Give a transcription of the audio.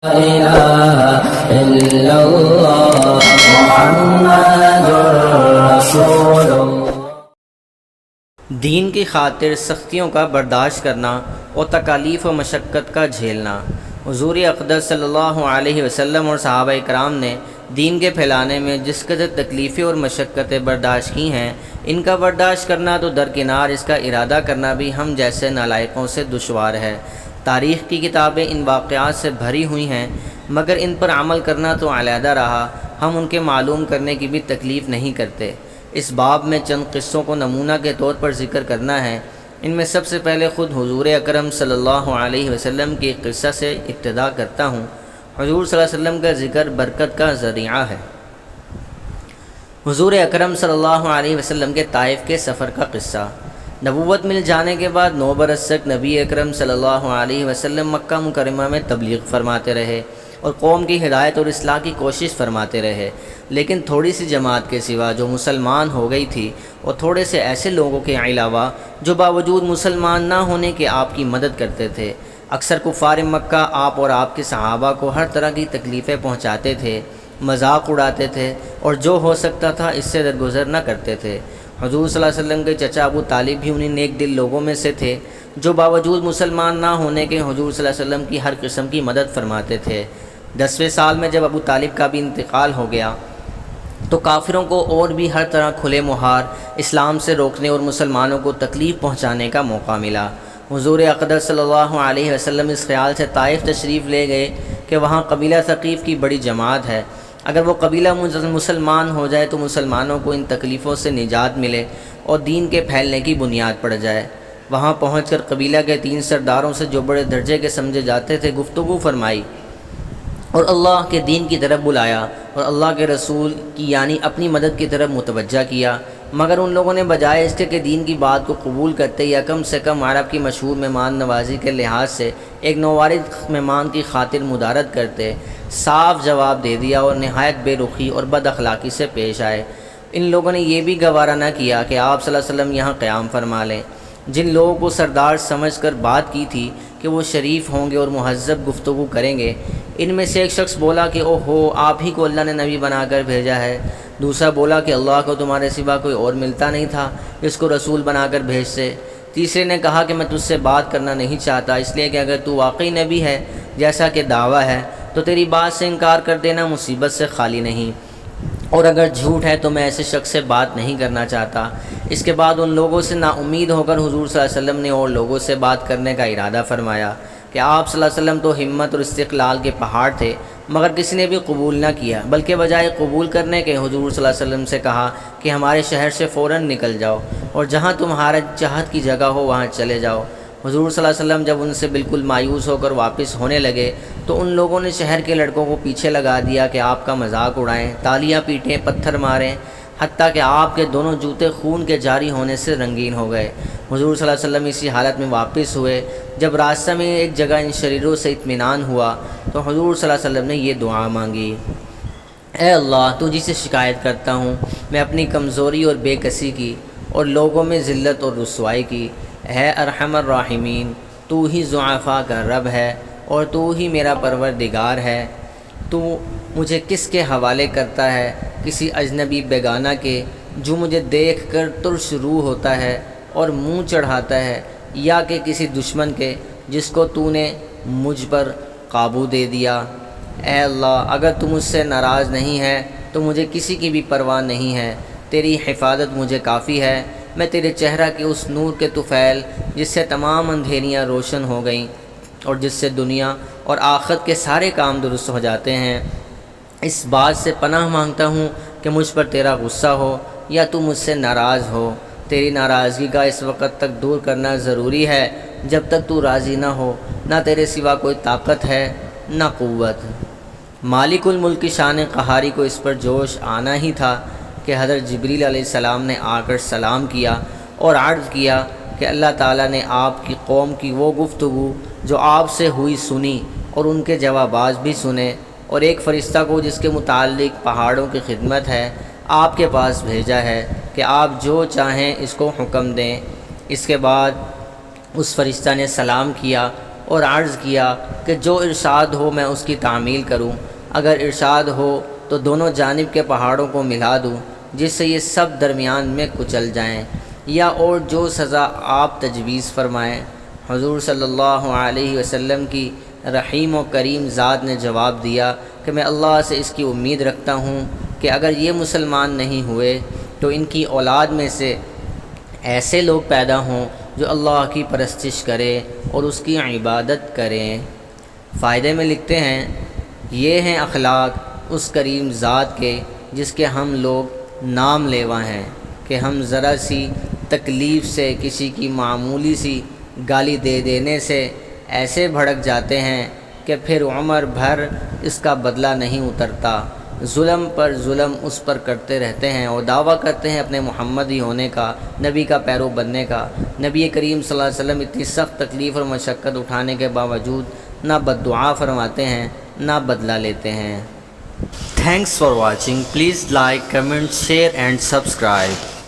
إله إلا الله محمد رسول الله۔ دین کی خاطر سختیوں کا برداشت کرنا اور تکالیف و مشقت کا جھیلنا۔ حضور اقدس صلی اللہ علیہ وسلم اور صحابہ کرام نے دین کے پھیلانے میں جس قدر تکلیفیں اور مشقتیں برداشت کی ہیں، ان کا برداشت کرنا تو درکنار، اس کا ارادہ کرنا بھی ہم جیسے نالائقوں سے دشوار ہے۔ تاریخ کی کتابیں ان واقعات سے بھری ہوئی ہیں، مگر ان پر عمل کرنا تو علیحدہ رہا، ہم ان کے معلوم کرنے کی بھی تکلیف نہیں کرتے۔ اس باب میں چند قصوں کو نمونہ کے طور پر ذکر کرنا ہے۔ ان میں سب سے پہلے خود حضور اکرم صلی اللہ علیہ وسلم کے قصہ سے ابتدا کرتا ہوں۔ حضور صلی اللہ علیہ وسلم کا ذکر برکت کا ذریعہ ہے۔ حضور اکرم صلی اللہ علیہ وسلم کے طائف کے سفر کا قصہ۔ نبوت مل جانے کے بعد 9 برس تک نبی اکرم صلی اللہ علیہ وسلم مکہ مکرمہ میں تبلیغ فرماتے رہے اور قوم کی ہدایت اور اصلاح کی کوشش فرماتے رہے، لیکن تھوڑی سی جماعت کے سوا جو مسلمان ہو گئی تھی اور تھوڑے سے ایسے لوگوں کے علاوہ جو باوجود مسلمان نہ ہونے کے آپ کی مدد کرتے تھے، اکثر کفار مکہ آپ اور آپ کے صحابہ کو ہر طرح کی تکلیفیں پہنچاتے تھے، مذاق اڑاتے تھے اور جو ہو سکتا تھا اس سے درگزر نہ کرتے تھے۔ حضور صلی اللہ علیہ وسلم کے چچا ابو طالب بھی انہیں نیک دل لوگوں میں سے تھے جو باوجود مسلمان نہ ہونے کے حضور صلی اللہ علیہ وسلم کی ہر قسم کی مدد فرماتے تھے۔ 10ویں سال میں جب ابو طالب کا بھی انتقال ہو گیا تو کافروں کو اور بھی ہر طرح کھلے مہار اسلام سے روکنے اور مسلمانوں کو تکلیف پہنچانے کا موقع ملا۔ حضور اقدس صلی اللہ علیہ وسلم اس خیال سے طائف تشریف لے گئے کہ وہاں قبیلہ ثقیف کی بڑی جماعت ہے، اگر وہ قبیلہ مسلمان ہو جائے تو مسلمانوں کو ان تکلیفوں سے نجات ملے اور دین کے پھیلنے کی بنیاد پڑ جائے۔ وہاں پہنچ کر قبیلہ کے 3 سرداروں سے جو بڑے درجے کے سمجھے جاتے تھے گفتگو فرمائی اور اللہ کے دین کی طرف بلایا اور اللہ کے رسول کی یعنی اپنی مدد کی طرف متوجہ کیا، مگر ان لوگوں نے بجائے اس کے کہ دین کی بات کو قبول کرتے یا کم سے کم عرب کی مشہور مہمان نوازی کے لحاظ سے ایک نوارد مہمان کی خاطر مدارت کرتے، صاف جواب دے دیا اور نہایت بے رخی اور بد اخلاقی سے پیش آئے۔ ان لوگوں نے یہ بھی گوارا نہ کیا کہ آپ صلی اللہ علیہ وسلم یہاں قیام فرما لیں۔ جن لوگوں کو سردار سمجھ کر بات کی تھی کہ وہ شریف ہوں گے اور مہذب گفتگو کریں گے، ان میں سے ایک شخص بولا کہ اوہ ہو، آپ ہی کو اللہ نے نبی بنا کر بھیجا ہے۔ دوسرا بولا کہ اللہ کو تمہارے سوا کوئی اور ملتا نہیں تھا جس کو رسول بنا کر بھیجتے۔ تیسرے نے کہا کہ میں تجھ سے بات کرنا نہیں چاہتا، اس لیے کہ اگر تو واقعی نبی ہے جیسا کہ دعویٰ ہے تو تیری بات سے انکار کر دینا مصیبت سے خالی نہیں، اور اگر جھوٹ ہے تو میں ایسے شخص سے بات نہیں کرنا چاہتا۔ اس کے بعد ان لوگوں سے نا امید ہو کر حضور صلی اللہ علیہ وسلم نے اور لوگوں سے بات کرنے کا ارادہ فرمایا کہ آپ صلی اللہ علیہ وسلم تو ہمت اور استقلال کے پہاڑ تھے، مگر کسی نے بھی قبول نہ کیا، بلکہ بجائے قبول کرنے کے حضور صلی اللہ علیہ وسلم سے کہا کہ ہمارے شہر سے فوراً نکل جاؤ اور جہاں تمہارا چاہت کی جگہ ہو وہاں چلے جاؤ۔ حضور صلی اللہ علیہ وسلم جب ان سے بالکل مایوس ہو کر واپس ہونے لگے تو ان لوگوں نے شہر کے لڑکوں کو پیچھے لگا دیا کہ آپ کا مذاق اڑائیں، تالیاں پیٹیں، پتھر ماریں، حتیٰ کہ آپ کے دونوں جوتے خون کے جاری ہونے سے رنگین ہو گئے۔ حضور صلی اللہ علیہ وسلم اسی حالت میں واپس ہوئے۔ جب راستہ میں ایک جگہ ان شریروں سے اطمینان ہوا تو حضور صلی اللہ علیہ وسلم نے یہ دعا مانگی: اے اللہ، تجھی سے شکایت کرتا ہوں میں اپنی کمزوری اور بے کسی کی اور لوگوں میں ذلت اور رسوائی کی۔ اے ارحم الراحمین، تو ہی ضعفاء کا رب ہے اور تو ہی میرا پروردگار ہے۔ تو مجھے کس کے حوالے کرتا ہے؟ کسی اجنبی بیگانہ کے جو مجھے دیکھ کر ترش روح ہوتا ہے اور منہ چڑھاتا ہے، یا کہ کسی دشمن کے جس کو تو نے مجھ پر قابو دے دیا؟ اے اللہ، اگر تو مجھ سے ناراض نہیں ہے تو مجھے کسی کی بھی پرواہ نہیں ہے، تیری حفاظت مجھے کافی ہے۔ میں تیرے چہرہ کے اس نور کے طفیل جس سے تمام اندھیریاں روشن ہو گئیں اور جس سے دنیا اور آخرت کے سارے کام درست ہو جاتے ہیں، اس بات سے پناہ مانگتا ہوں کہ مجھ پر تیرا غصہ ہو یا تو مجھ سے ناراض ہو۔ تیری ناراضگی کا اس وقت تک دور کرنا ضروری ہے جب تک تو راضی نہ ہو، نہ تیرے سوا کوئی طاقت ہے نہ قوت۔ مالک الملک کی شان قہاری کو اس پر جوش آنا ہی تھا کہ حضرت جبریل علیہ السلام نے آ کر سلام کیا اور عرض کیا کہ اللہ تعالیٰ نے آپ کی قوم کی وہ گفتگو جو آپ سے ہوئی سنی اور ان کے جوابات بھی سنے، اور ایک فرشتہ کو جس کے متعلق پہاڑوں کی خدمت ہے آپ کے پاس بھیجا ہے کہ آپ جو چاہیں اس کو حکم دیں۔ اس کے بعد اس فرشتہ نے سلام کیا اور عرض کیا کہ جو ارشاد ہو میں اس کی تعمیل کروں، اگر ارشاد ہو تو دونوں جانب کے پہاڑوں کو ملا دوں جس سے یہ سب درمیان میں کچل جائیں، یا اور جو سزا آپ تجویز فرمائیں۔ حضور صلی اللہ علیہ وسلم کی رحیم و کریم ذات نے جواب دیا کہ میں اللہ سے اس کی امید رکھتا ہوں کہ اگر یہ مسلمان نہیں ہوئے تو ان کی اولاد میں سے ایسے لوگ پیدا ہوں جو اللہ کی پرستش کرے اور اس کی عبادت کریں۔ فائدے میں لکھتے ہیں، یہ ہیں اخلاق اس کریم ذات کے جس کے ہم لوگ نام لیوا ہیں کہ ہم ذرا سی تکلیف سے، کسی کی معمولی سی گالی دے دینے سے ایسے بھڑک جاتے ہیں کہ پھر عمر بھر اس کا بدلہ نہیں اترتا، ظلم پر ظلم اس پر کرتے رہتے ہیں اور دعویٰ کرتے ہیں اپنے محمدی ہونے کا، نبی کا پیرو بننے کا۔ نبی کریم صلی اللہ علیہ وسلم اتنی سخت تکلیف اور مشقت اٹھانے کے باوجود نہ بد دعا فرماتے ہیں نہ بدلہ لیتے ہیں۔ Thanks for watching, please like, comment, share and subscribe.